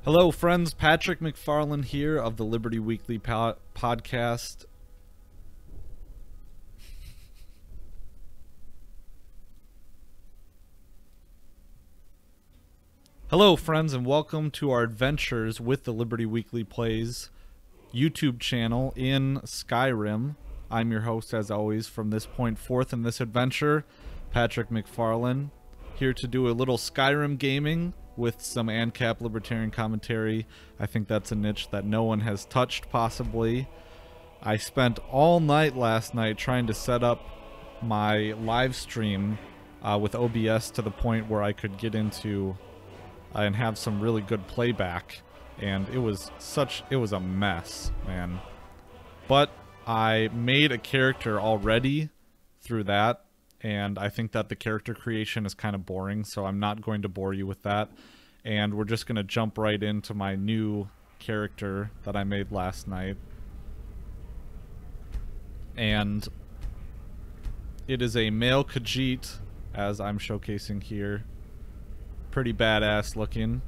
Hello, friends. Patrick McFarland here of the Liberty Weekly podcast. Hello, friends, and welcome to our adventures with the Liberty Weekly Plays YouTube channel in Skyrim. I'm your host, as always, from this point forth in this adventure, Patrick McFarland, here to do a little Skyrim gaming with some ANCAP libertarian commentary. I think that's a niche that no one has touched, possibly. I spent all night last night trying to set up my live stream with OBS to the point where I could get into and have some really good playback, and it was a mess, man. But I made a character already through that, and I think that the character creation is kind of boring, so I'm not going to bore you with that. And we're just going to jump right into my new character that I made last night. And it is a male Khajiit, as I'm showcasing here. Pretty badass looking.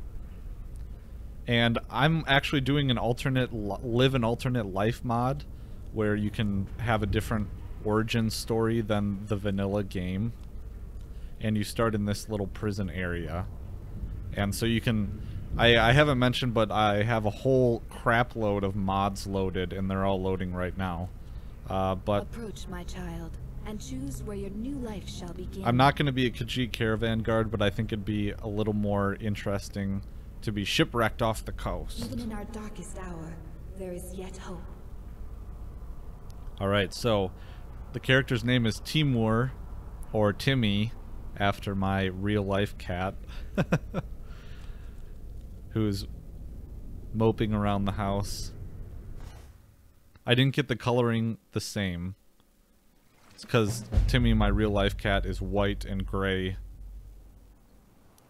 And I'm actually doing an alternate live an alternate life mod where you can have a different origin story than the vanilla game, and you start in this little prison area. And so you can I haven't mentioned, but I have a whole crap load of mods loaded, and they're all loading right now. But approach, my child, and choose where your new life shall begin. I'm not going to be a Khajiit caravan guard, but I think it'd be a little more interesting to be shipwrecked off the coast. Even in our darkest hour, there is yet hope. Alright, so the character's name is Timur, or Timmy, after my real-life cat, who's moping around the house. I didn't get the coloring the same. It's because Timmy, my real-life cat, is white and gray.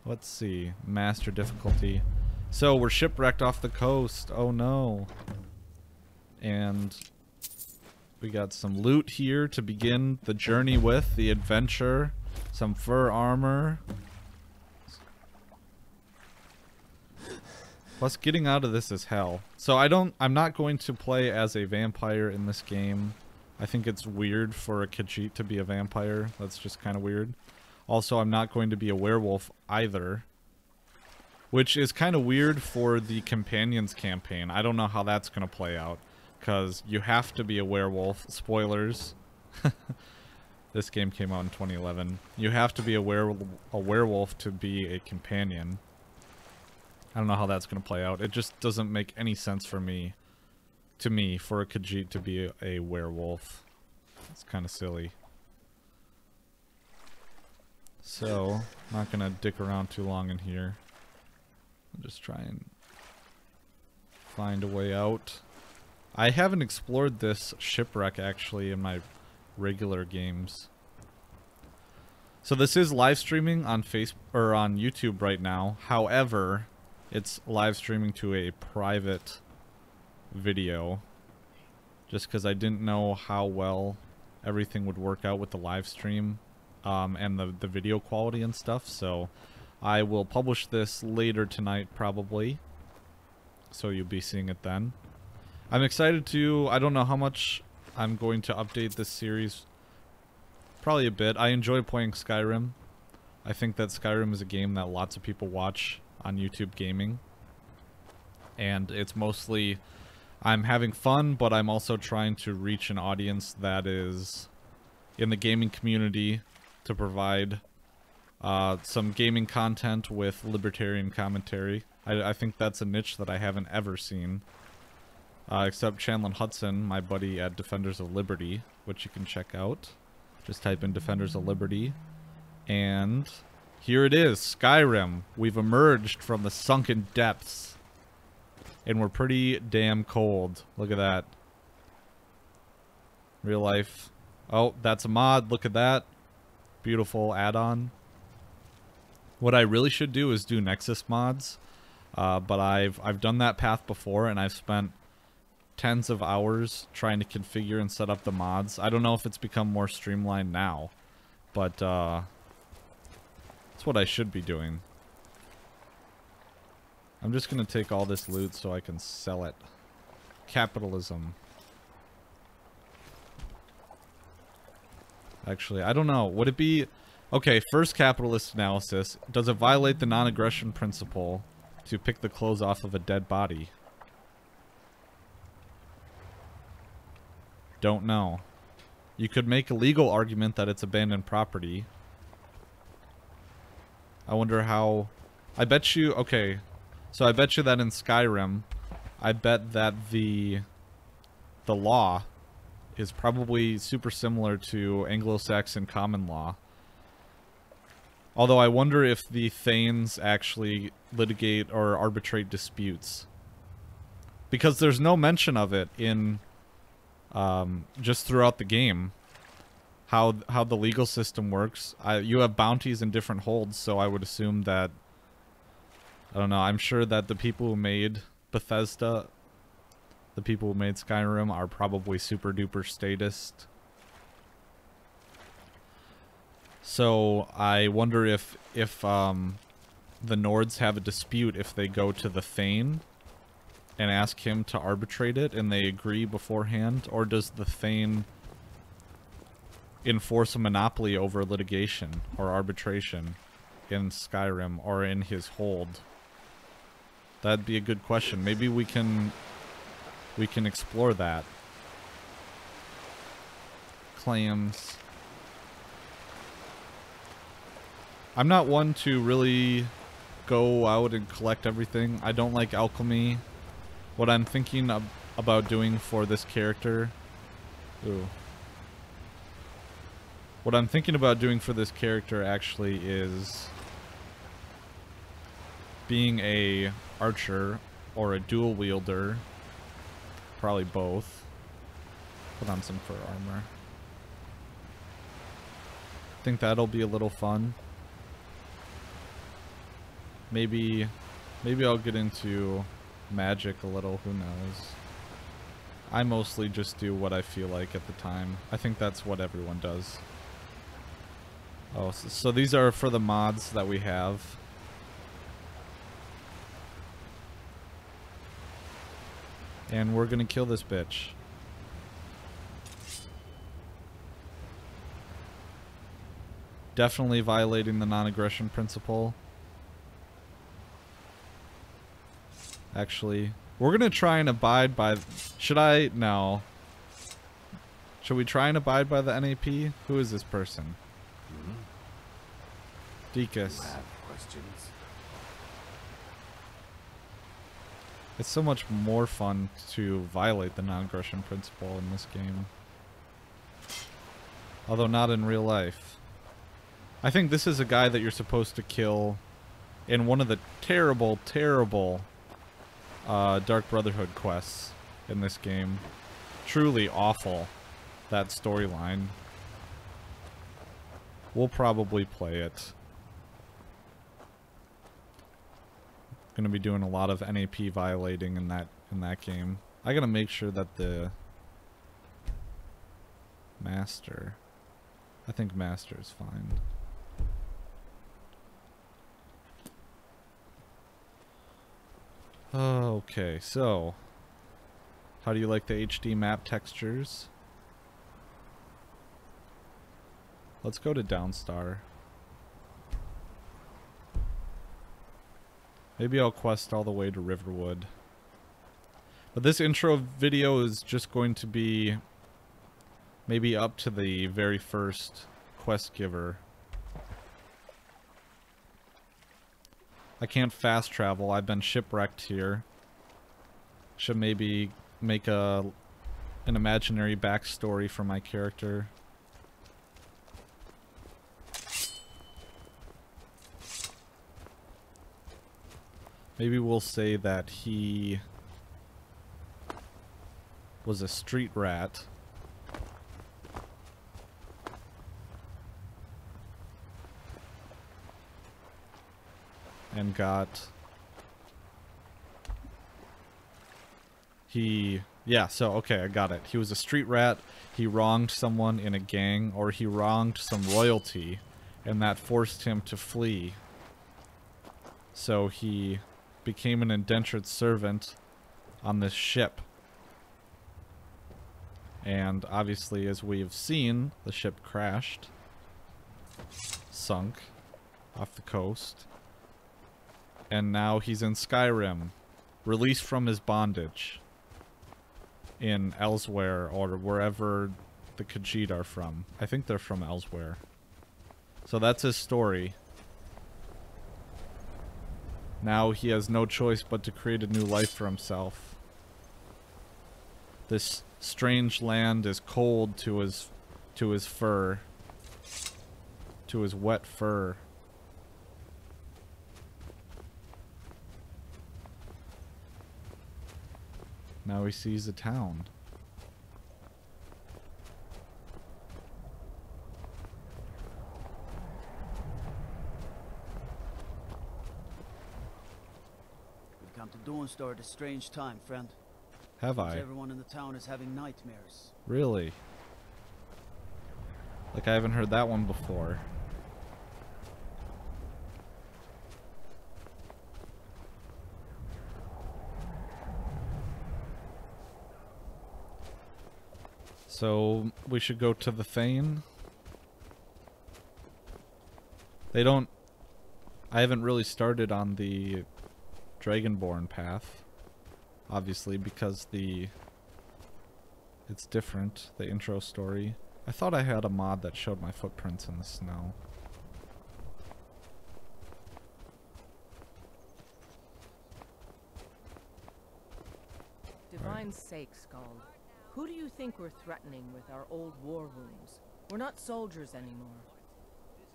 Let's see. Master difficulty. So, we're shipwrecked off the coast. Oh no. And we got some loot here to begin the journey with, the adventure. Some fur armor. Plus, getting out of this is hell. So I'm not going to play as a vampire in this game. I think it's weird for a Khajiit to be a vampire. That's just kind of weird. Also, I'm not going to be a werewolf either, which is kind of weird for the Companions campaign. I don't know how that's going to play out, because you have to be a werewolf. Spoilers. This game came out in 2011. You have to be a werewolf to be a companion. I don't know how that's going to play out. It just doesn't make any sense for me, for a Khajiit to be a werewolf. It's kind of silly. So, I'm not going to dick around too long in here. I'll just try and find a way out. I haven't explored this shipwreck, actually, in my regular games. So this is live streaming on Facebook or on YouTube right now. However, it's live streaming to a private video, just because I didn't know how well everything would work out with the live stream and the video quality and stuff. So I will publish this later tonight, probably, so you'll be seeing it then. I'm excited to, I don't know how much I'm going to update this series. Probably a bit. I enjoy playing Skyrim. I think that Skyrim is a game that lots of people watch on YouTube gaming. And it's mostly, I'm having fun, but I'm also trying to reach an audience that is in the gaming community to provide some gaming content with libertarian commentary. I think that's a niche that I haven't ever seen. Except Chandler Hudson, my buddy at Defenders of Liberty, which you can check out. Just type in Defenders of Liberty. And here it is, Skyrim. We've emerged from the sunken depths. And we're pretty damn cold. Look at that. Real life. Oh, that's a mod. Look at that. Beautiful add-on. What I really should do is do Nexus mods. But I've done that path before, and I've spent tens of hours trying to configure and set up the mods. I don't know if it's become more streamlined now, but that's what I should be doing. I'm just gonna take all this loot so I can sell it. Capitalism. Actually, I don't know. Would it be... Okay, first capitalist analysis. Does it violate the non-aggression principle to pick the clothes off of a dead body? Don't know. You could make a legal argument that it's abandoned property. I wonder how... I bet you... Okay, so I bet you that in Skyrim, I bet that the law is probably super similar to Anglo-Saxon common law. Although I wonder if the Thanes actually litigate or arbitrate disputes. Because there's no mention of it in... just throughout the game. How the legal system works. You have bounties in different holds, so I would assume that... I don't know, I'm sure that the people who made Bethesda... The people who made Skyrim are probably super duper statist. So I wonder if the Nords have a dispute if they go to the Thane and ask him to arbitrate it and they agree beforehand, or does the Thane enforce a monopoly over litigation or arbitration in Skyrim or in his hold? That'd be a good question. Maybe we can explore that. Clams. I'm not one to really go out and collect everything. I don't like alchemy. What I'm thinking about doing for this character... Ooh. What I'm thinking about doing for this character actually is being a archer or a dual wielder. Probably both. Put on some fur armor. Think that'll be a little fun. Maybe I'll get into magic a little, who knows. I mostly just do what I feel like at the time. I think that's what everyone does. Oh, so these are for the mods that we have. And we're gonna kill this bitch. Definitely violating the non-aggression principle. Actually, we're gonna try and abide by... Should I? No. Should we try and abide by the NAP? Who is this person? Deacus. It's so much more fun to violate the non-aggression principle in this game. Although not in real life. I think this is a guy that you're supposed to kill in one of the terrible, terrible Dark Brotherhood quests in this game. Truly awful, that storyline. We'll probably play it. Gonna be doing a lot of NAP violating in that game. I gotta make sure that the master... I think master is fine. Okay, so how do you like the HD map textures? Let's go to Downstar. Maybe I'll quest all the way to Riverwood. But this intro video is just going to be maybe up to the very first quest giver. I can't fast travel. I've been shipwrecked here. Should maybe make an imaginary backstory for my character. Maybe we'll say that he was a street rat. And got... Yeah, so, okay, I got it. He was a street rat, he wronged someone in a gang, or he wronged some royalty, and that forced him to flee. So he became an indentured servant on this ship. And obviously, as we have seen, the ship crashed, sunk off the coast, and now he's in Skyrim, released from his bondage in Elsewhere, or wherever the Khajiit are from. I think they're from Elsewhere. So that's his story. Now he has no choice but to create a new life for himself. This strange land is cold to his fur, to his wet fur. Now he sees a town. We've come to Dawnstar at a strange time, friend. Have I? Everyone in the town is having nightmares. Really? Like I haven't heard that one before. So we should go to the Thane. They don't... I haven't really started on the Dragonborn path. Obviously, because it's different, the intro story. I thought I had a mod that showed my footprints in the snow. Divine sake, Skald. Who do you think we're threatening with our old war wounds? We're not soldiers anymore.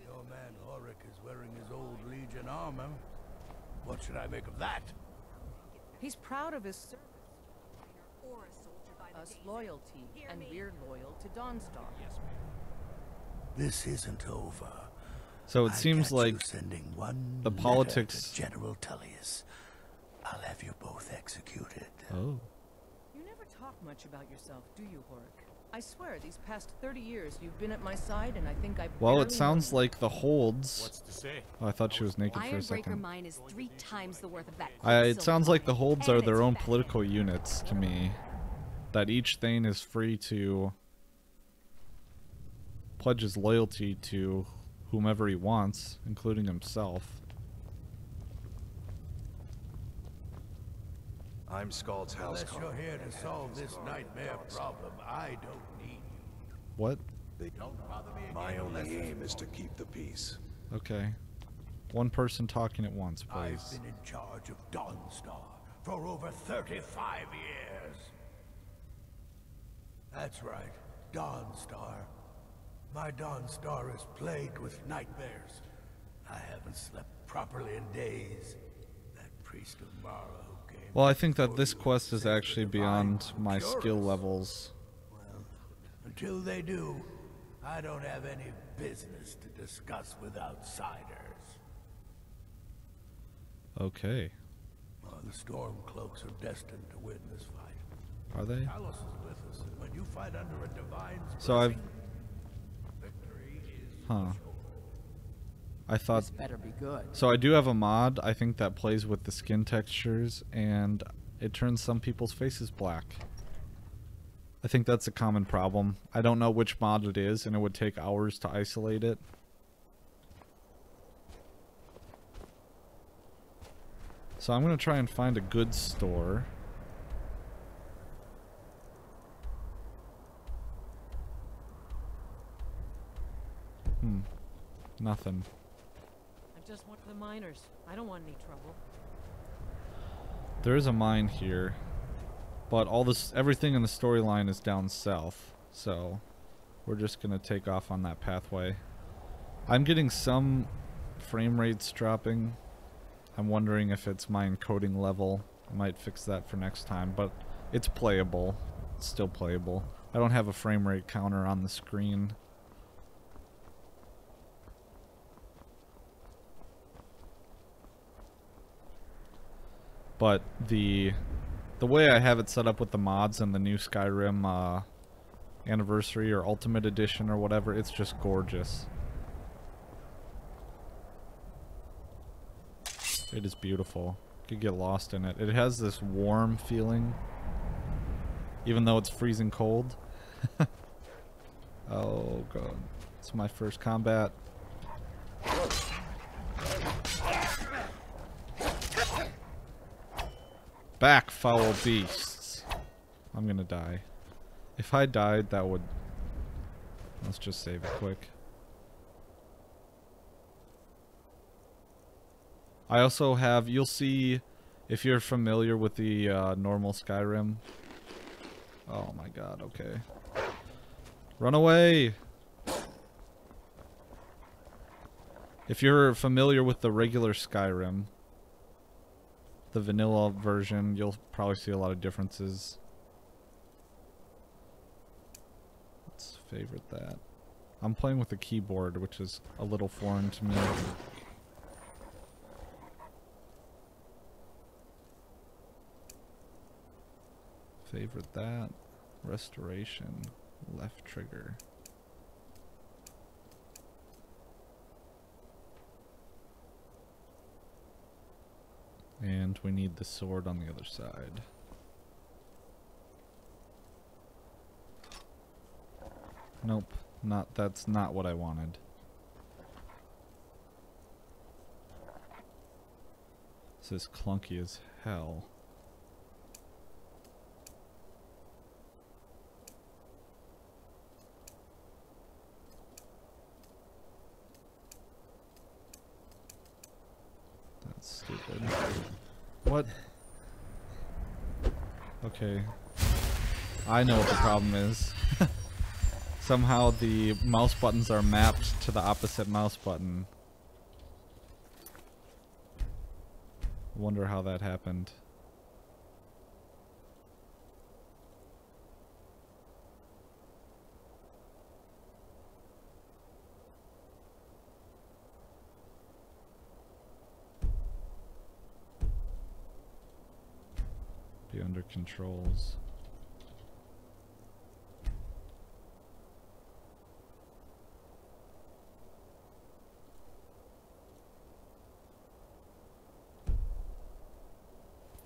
Your man Horik is wearing his old Legion armor. What should I make of that? He's proud of his service. Us loyalty, and we're loyal to Dawnstar. This isn't over. So it seems like sending one the politics... to General Tullius. I'll have you both executed. Oh. You never talk much about yourself, do you, Horik? I swear, these past 30 years, you've been at my side, and I think I... Well, it sounds like the holds... What's to say? Oh, I thought she was naked for a Ironbreaker second. mine is 3 times the worth of that. It sounds like the holds are And their it's own back. political units to me. That each Thane is free to pledge his loyalty to whomever he wants, including himself. I'm Skald's house. Unless you're here to solve this nightmare problem, I don't need you. What? Don't bother me again. My only aim is to keep the peace. Okay. One person talking at once, I've please. been in charge of Dawnstar for over 35 years. That's right, Dawnstar. My Dawnstar is plagued with nightmares. I haven't slept properly in days. That priest of Mara who came... Well, I think that this quest is actually beyond my skill levels. Well, until they do, I don't have any business to discuss with outsiders. Okay. The Stormcloaks are destined to win this fight. Are they? Talos is with us, and when you fight under a divine's So I've... victory is... Huh. I thought... Better be good. So I do have a mod, I think, that plays with the skin textures, and it turns some people's faces black. I think that's a common problem. I don't know which mod it is, and it would take hours to isolate it. So I'm going to try and find a good store. Nothing. I just want the miners. I don't want any trouble. There is a mine here, but everything in the storyline is down south, so we're just gonna take off on that pathway. I'm getting some frame rates dropping. I'm wondering if it's my encoding level. I might fix that for next time, but it's playable. It's still playable. I don't have a frame rate counter on the screen. But the way I have it set up with the mods and the new Skyrim Anniversary or Ultimate Edition or whatever, it's just gorgeous. It is beautiful. Could get lost in it. It has this warm feeling, even though it's freezing cold. Oh god, it's my first combat. Back, foul beasts. I'm gonna die. If I died, that would... Let's just save it quick. I also have... You'll see, if you're familiar with the normal Skyrim. Oh my god, okay. Run away! If you're familiar with the regular Skyrim, the vanilla version, you'll probably see a lot of differences. Let's favorite that. I'm playing with the keyboard, which is a little foreign to me. Favorite that. Restoration. Left trigger. And we need the sword on the other side. Nope, that's not what I wanted. This is clunky as hell. That's stupid. What? Okay. I know what the problem is. Somehow the mouse buttons are mapped to the opposite mouse button. Wonder how that happened. Be under controls.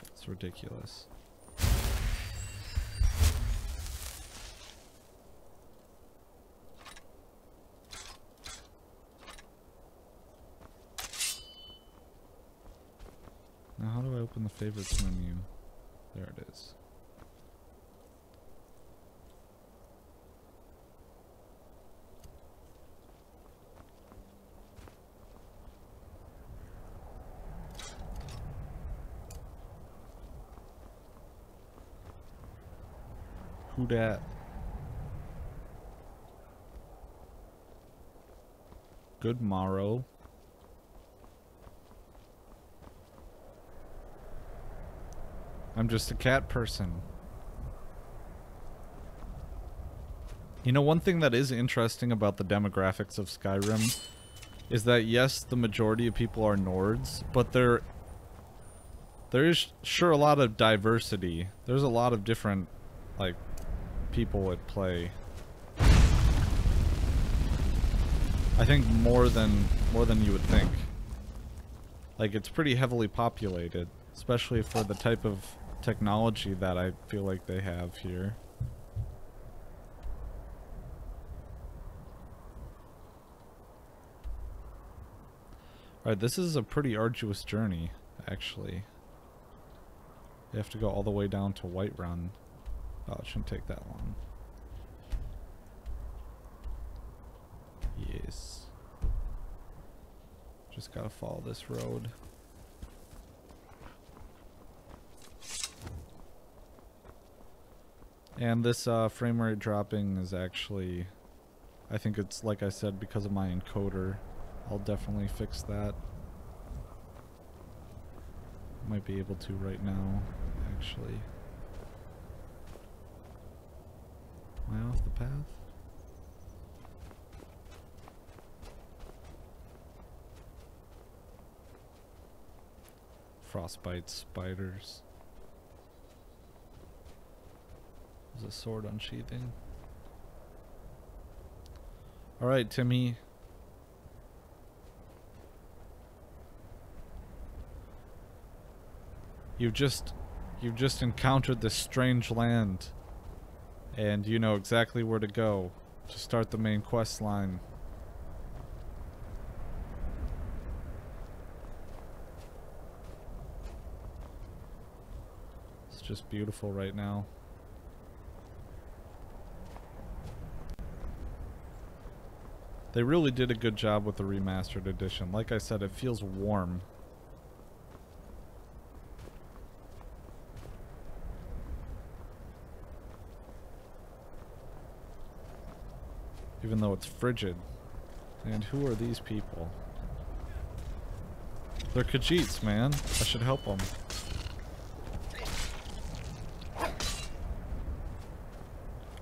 It's ridiculous. Now how do I open the favorites menu? There it is. Who dat? Good morrow. I'm just a cat person. You know, one thing that is interesting about the demographics of Skyrim is that, yes, the majority of people are Nords, but there is sure a lot of diversity. There's a lot of different, like, people at play. I think more than you would think. Like, it's pretty heavily populated, especially for the type of technology that I feel like they have here. Alright, this is a pretty arduous journey, actually. You have to go all the way down to Whiterun. Oh, it shouldn't take that long. Yes. Just gotta follow this road. And this frame rate dropping is actually, I think it's, like I said, because of my encoder. I'll definitely fix that. Might be able to right now, actually. Am I off the path? Frostbite spiders. There's a sword unsheathing. Alright, Timmy. You've just encountered this strange land, and you know exactly where to go to start the main quest line. It's just beautiful right now. They really did a good job with the remastered edition. Like I said, it feels warm. Even though it's frigid. And who are these people? They're Khajiits, man. I should help them.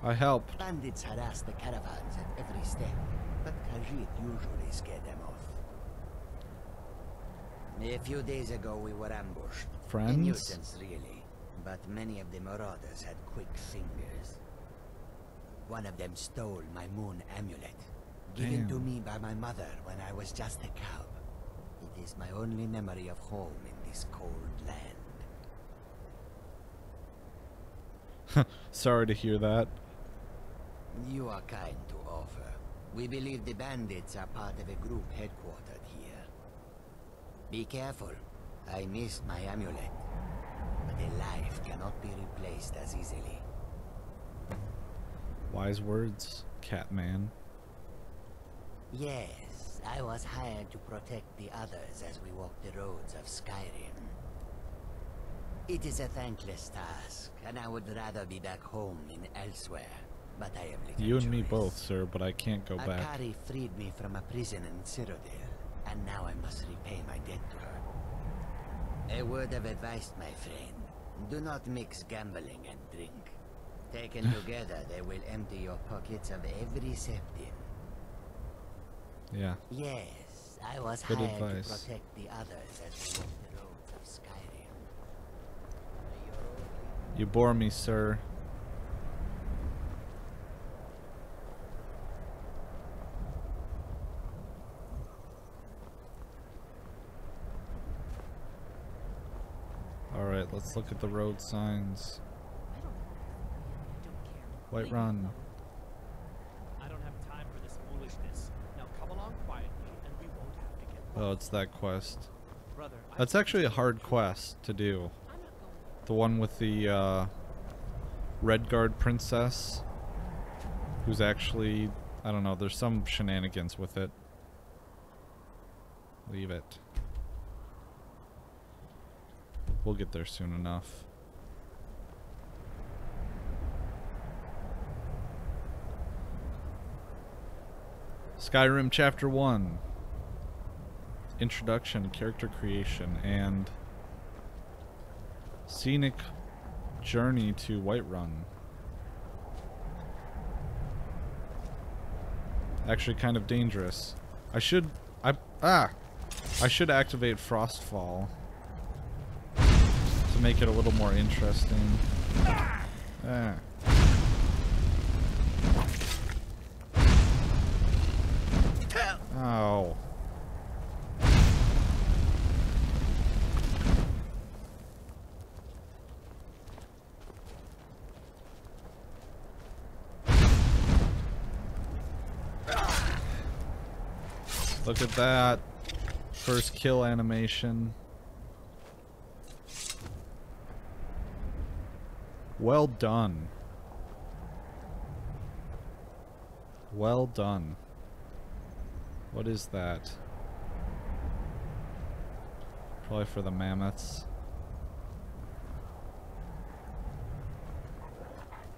I help. Bandits harass the caravans at every step, but Khajiit usually scare them off. A few days ago we were ambushed. Friends? A nuisance, really, but many of the marauders had quick fingers. One of them stole my moon amulet, given to me by my mother when I was just a cub. It is my only memory of home in this cold land. Sorry to hear that. You are kind to offer. We believe the bandits are part of a group headquartered here. Be careful. I missed my amulet, but a life cannot be replaced as easily. Wise words, Catman. Yes, I was hired to protect the others as we walk the roads of Skyrim. It is a thankless task, and I would rather be back home than elsewhere, but I have little You and me choice. both, sir, but I can't go back. Akari freed me from a prison in Cyrodiil, and now I must repay my debt to her. A word of advice, my friend. Do not mix gambling and drink. Taken together, they will empty your pockets of every septim. Yeah. Yes, I was Good hired advice. to protect the others as we walk the roads of Skyrim. You bore me, sir. Alright, let's look at the road signs. White Run. I don't have time for this foolishness. Now come along quietly and we won't have to get Oh, it's that quest. brother. That's actually a hard quest to do. The one with the Redguard princess, who's actually, I don't know, there's some shenanigans with it. Leave it. We'll get there soon enough. Skyrim Chapter 1. Introduction, character creation, and scenic journey to Whiterun. Actually kind of dangerous. I should activate Frostfall to make it a little more interesting. Oh. Look at that. First kill animation. Well done. Well done. What is that? Probably for the mammoths.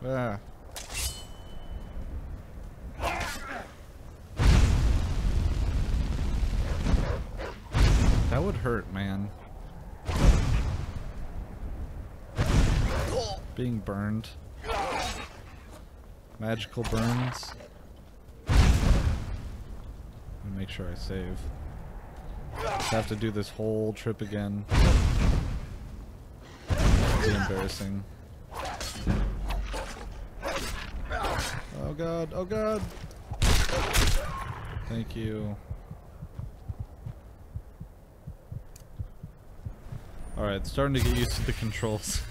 Ah. That would hurt, man. Being burned. Magical burns. Let me make sure I save. Have to do this whole trip again. It'd be embarrassing. Oh god, oh god! Thank you. Alright, starting to get used to the controls.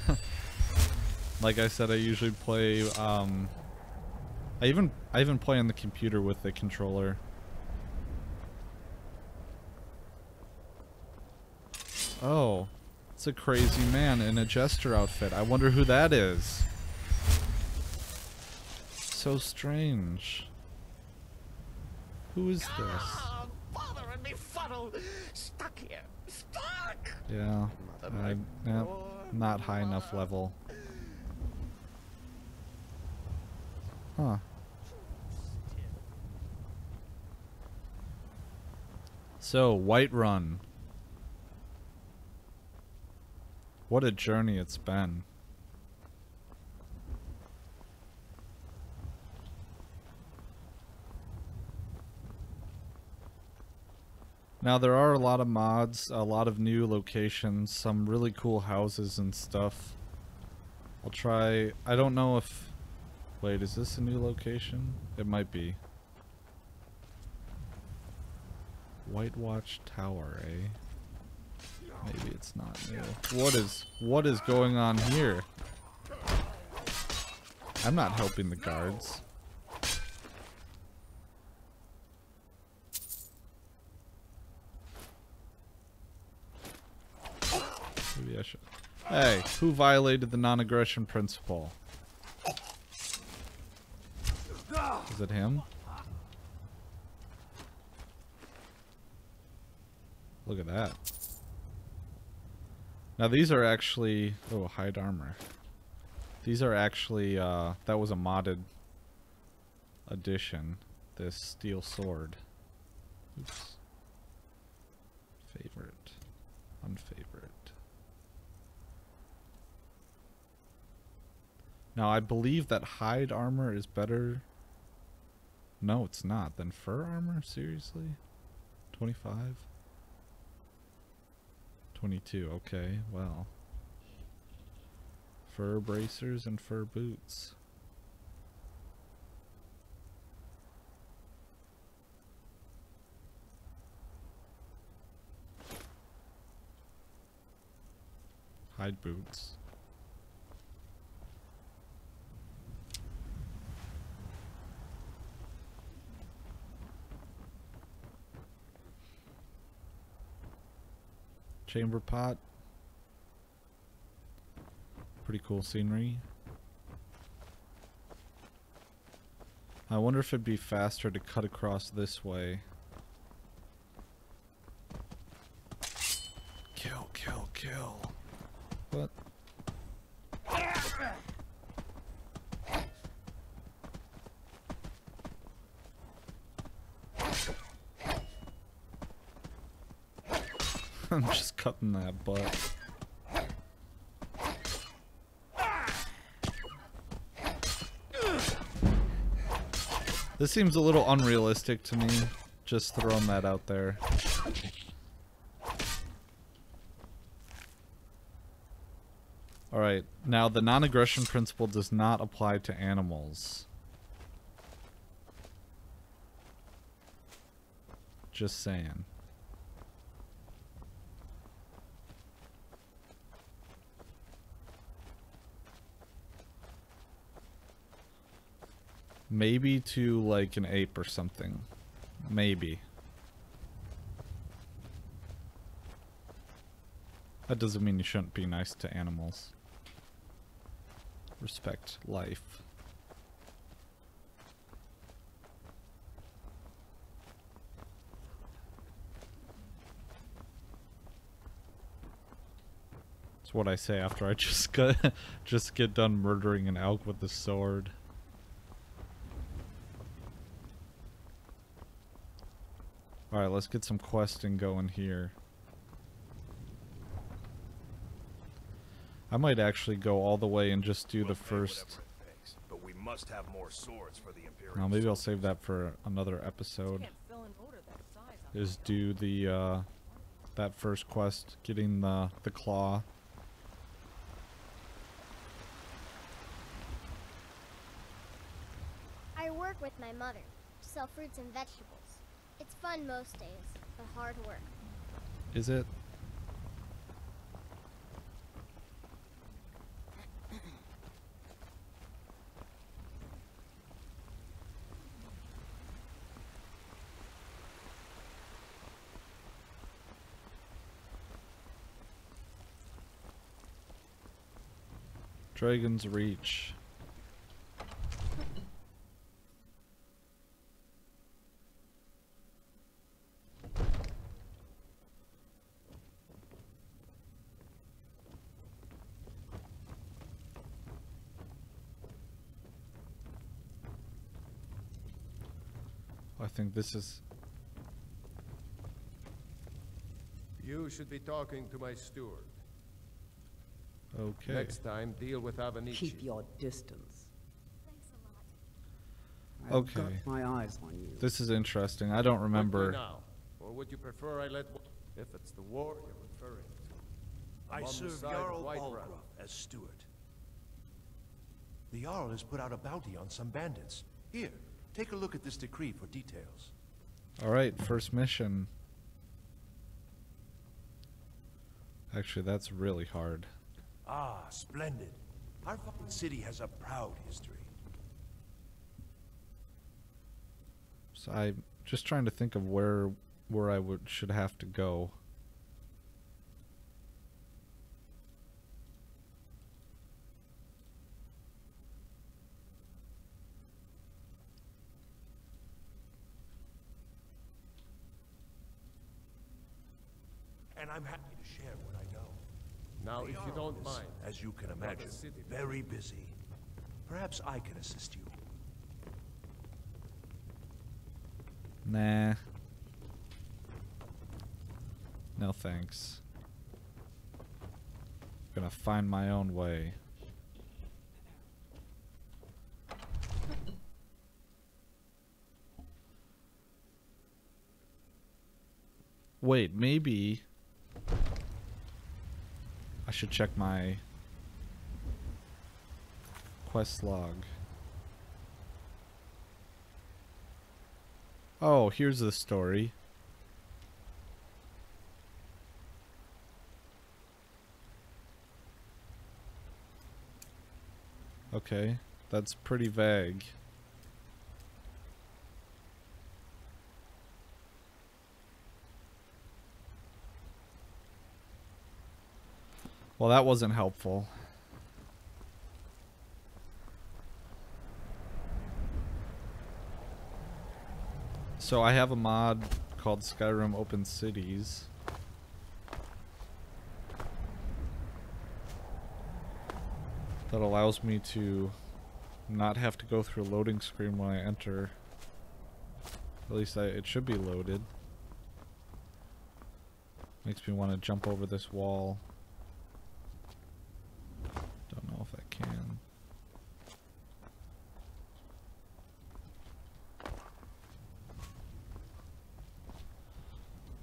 Like I said, I usually play, I even play on the computer with the controller. Oh, it's a crazy man in a jester outfit. I wonder who that is. So strange. Who is this? Bothering me funnel. Stuck here. Stuck. Yeah, yeah, not high enough level. Huh. So, Whiterun. What a journey it's been. Now there are a lot of mods, a lot of new locations, some really cool houses and stuff. I'll try, I don't know if, wait, is this a new location? It might be. White Watch Tower, eh? Maybe it's not new. What is going on here? I'm not helping the guards. Maybe I should. Hey, who violated the non-aggression principle? Is it him? Look at that. Now these are actually, oh, hide armor. These are actually, that was a modded edition. This steel sword. Oops. Favorite. Unfavorite. Now I believe that hide armor is better. No, it's not. Than fur armor? Seriously? 25? 22, okay, well. Fur bracers and fur boots. Hide boots. Chamber pot. Pretty cool scenery. I wonder if it'd be faster to cut across this way. Kill, kill, kill. What? I'm just cutting that butt. This seems a little unrealistic to me. Just throwing that out there. Alright, now the non-aggression principle does not apply to animals. Just saying. Maybe to like an ape or something. Maybe. That doesn't mean you shouldn't be nice to animals. Respect life. That's what I say after I just get done murdering an elk with the sword. Alright, let's get some questing going here. I might actually go all the way and just do the first. But we must have more swords for the Imperial. Now maybe I'll save that for another episode. Is do the that first quest, getting the claw. I work with my mother, sell fruits and vegetables. It's fun most days, but hard work. Is it? Dragon's Reach. I think this is... You should be talking to my steward. Okay. Next time, deal with Avenici. Keep your distance. Thanks a lot. I've Okay. got my eyes on you. This is interesting. I don't remember. Now, or would you prefer I let... If it's the war you're referring to. I'm I on the serve side of Jarl Whiterun. Balgruuf as steward. The Jarl has put out a bounty on some bandits. Here, take a look at this decree for details. Alright, first mission. Actually, that's really hard. Ah, splendid. Our fine city has a proud history. So I'm just trying to think of where I should have to go. And I'm happy to share what I know. Now, The if you Jarl don't is, mind, as you can another imagine, city. very busy. Perhaps I can assist you. Nah. No thanks. Gonna find my own way. Wait, maybe I should check my quest log. Oh, here's the story. Okay, that's pretty vague. Well, that wasn't helpful. So I have a mod called Skyrim Open Cities. That allows me to not have to go through a loading screen when I enter. At least it should be loaded. Makes me want to jump over this wall. Don't know if I can.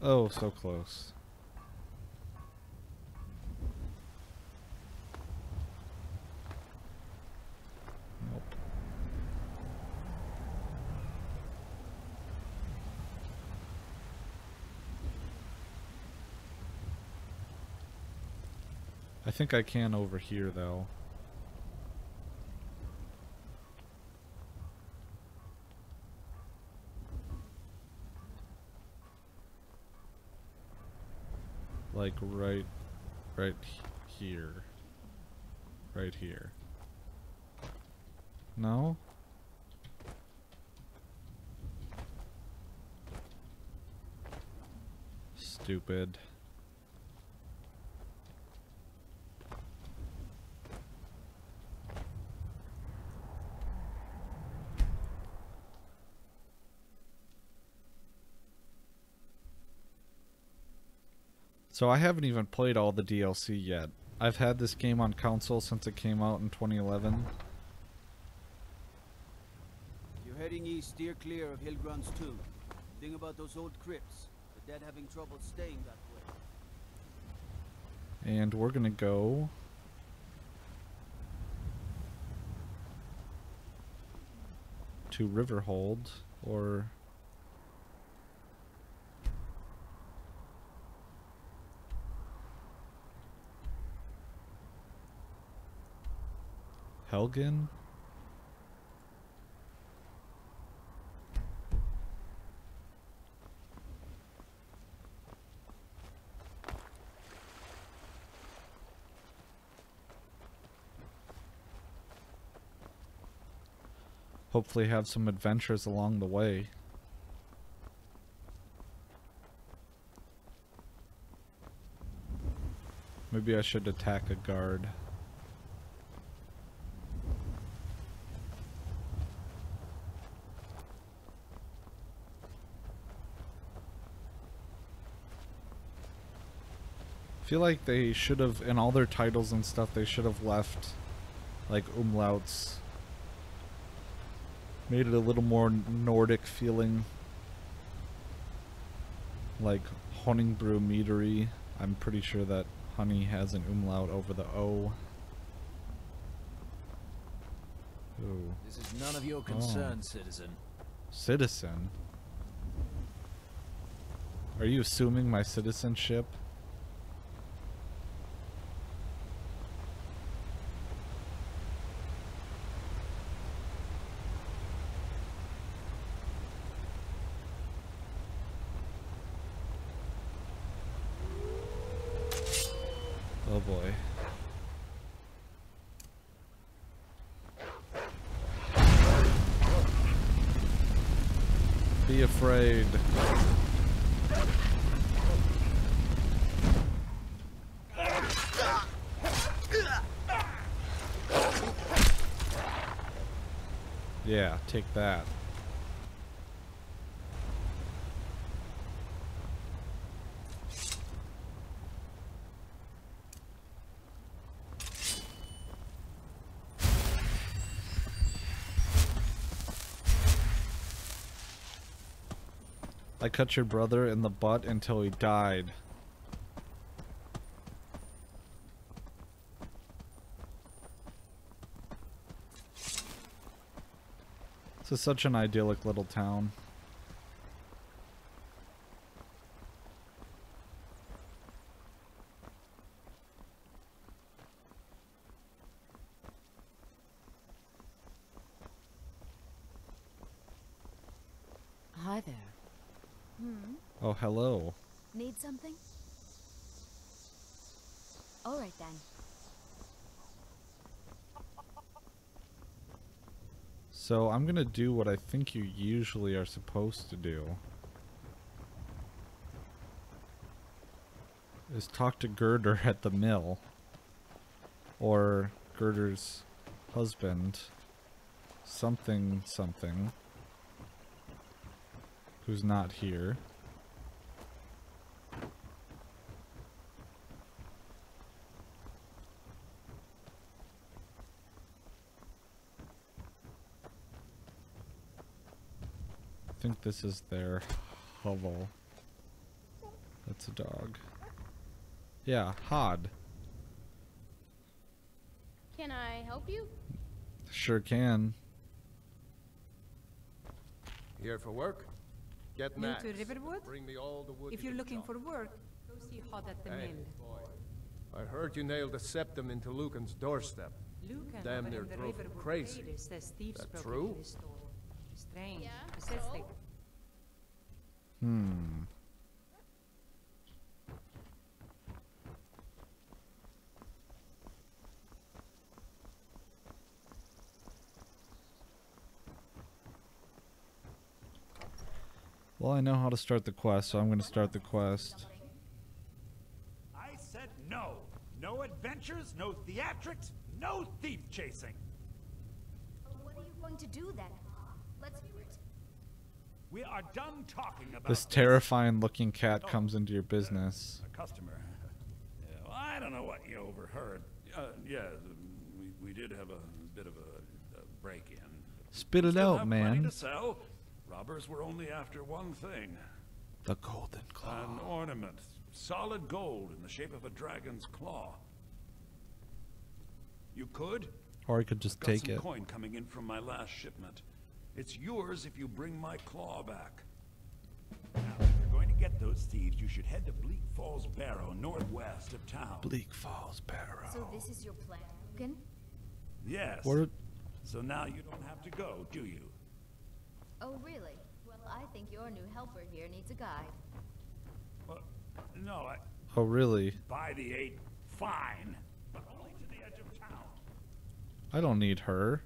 Oh, so close. Nope. I think I can over here, though. Like right here. Right here. No? Stupid. So I haven't even played all the DLC yet. I've had this game on console since it came out in 2011. You're heading east, steer clear of Hilgrun's tomb. Think about those old crypts. The dead having trouble staying that way. And we're gonna go to Riverhold, or Helgen? hopefully have some adventures along the way. Maybe I should attack a guard. I feel like they should have, in all their titles and stuff, they should have left like umlauts. Made it a little more Nordic feeling. Like Honningbrew Meadery. I'm pretty sure that honey has an umlaut over the O. Ooh. This is none of your concern, citizen. Citizen? Are you assuming my citizenship? Oh boy. Be afraid. Yeah, take that. I cut your brother in the butt until he died. This is such an idyllic little town. Hi there. Oh, hello. Need something? All right then. So I'm gonna do what I think you usually are supposed to do. Is talk to Girder at the mill. Or Girder's husband. Something. Who's not here. I think this is their hovel. That's a dog. Yeah, Hod. Can I help you? Sure can. Here for work? Get New Max. to Riverwood? Bring me all the wood. If you're looking for work, go see Hod at the Hey, mill. boy. I heard you nailed a septum into Lucan's doorstep. Lucan Damn over near in the drove him Riverwood crazy. Raiders says thieves That broke true? into his store. Strange. Yeah, It says they Well, I know how to start the quest, so I'm going to start the quest. I said no. No adventures, no theatrics, no thief chasing. What are you going to do then? Let's hear it. We are done talking about This terrifying looking cat comes into your business. a customer. Yeah, well, I don't know what you overheard. We did have a bit of a break-in. Spit it Still out, have plenty man. to sell. Robbers were only after one thing. The golden claw. An ornament. Solid gold in the shape of a dragon's claw. You could? Or I could just Got take some it. coin coming in from my last shipment. It's yours if you bring my claw back. Now, if you're going to get those thieves, you should head to Bleak Falls Barrow, northwest of town. Bleak Falls Barrow. So this is your plan, Lucan? Yes. What? So now you don't have to go, do you? Oh, really? Well, I think your new helper here needs a guide. No, Oh, really? by the 8, fine. But only to the edge of town. I don't need her.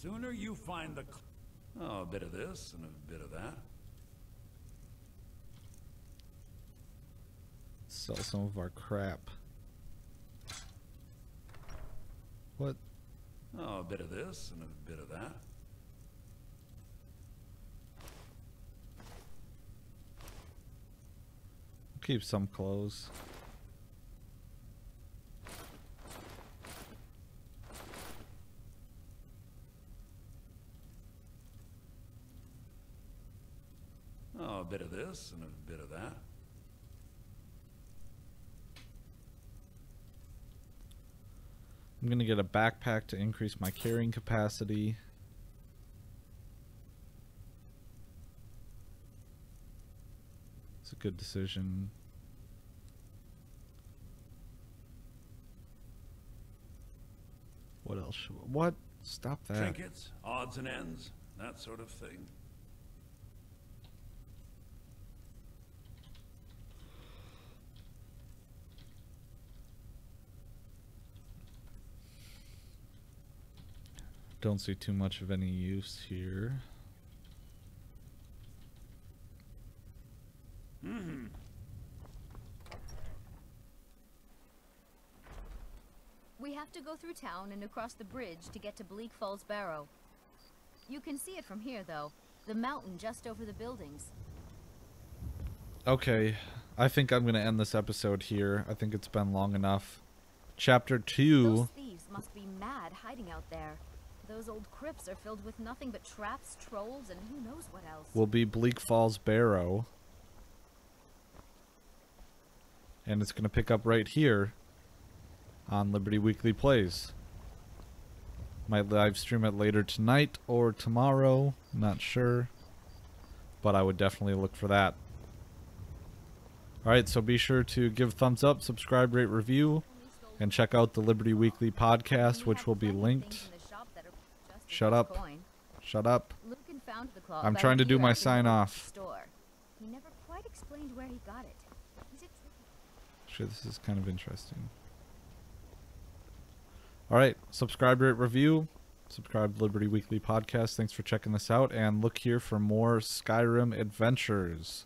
sooner you find the... Oh, a bit of this and a bit of that. Sell some of our crap. What? Oh, a bit of this and a bit of that. Keep some clothes. Oh, a bit of this and a bit of that. I'm gonna get a backpack to increase my carrying capacity. It's a good decision. What else? What? Stop that. Trinkets, odds and ends, that sort of thing. Don't see too much of any use here. We have to go through town and across the bridge to get to Bleak Falls Barrow. You can see it from here, though. The mountain just over the buildings. Okay, I think I'm gonna end this episode here. I think it's been long enough. Chapter 2. Those thieves must be mad hiding out there. Those old crypts are filled with nothing but traps, trolls, and who knows what else. Will be Bleak Falls Barrow. And it's gonna pick up right here on Liberty Weekly Plays. Might live stream it later tonight or tomorrow, not sure, but I would definitely look for that. Alright, so be sure to give thumbs up, subscribe, rate, review, and check out the Liberty Weekly podcast, which will be linked. Shut up. Shut up. I'm trying to do my sign off. He never quite explained where he got it. Sure, this is kind of interesting. Alright, subscribe, rate, review. Subscribe to Liberty Weekly Podcast. Thanks for checking this out, and look here for more Skyrim adventures.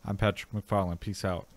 I'm Patrick McFarlane. Peace out.